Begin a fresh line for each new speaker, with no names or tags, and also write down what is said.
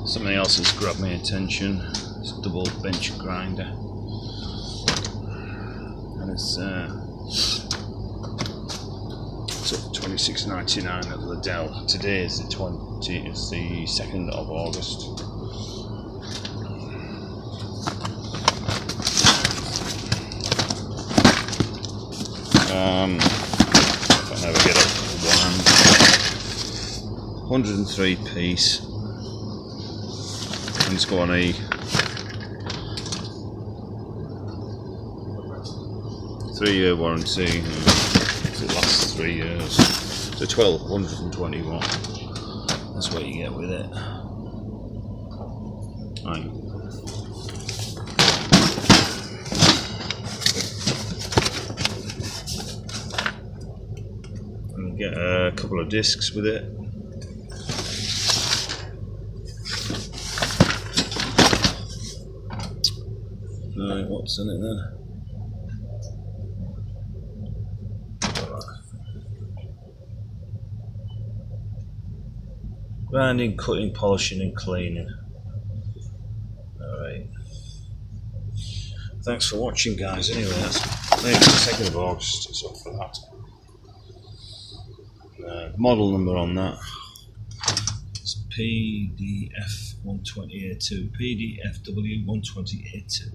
Something else has grabbed my attention. It's a double bench grinder, and it's up $26.99 at Lidl. Today is the 2nd of August. If I never get up with one hand, 103 piece, and it's got a 3-year warranty. It lasts 3 years. So 121. That's what you get with it. Right. And get a couple of discs with it. Right, what's in it then? Grinding, cutting, polishing and cleaning. Alright. Thanks for watching, guys. Anyway, that's the 2nd of August. It's up for that. Model number on that is PDF120A2. PDFW120A2.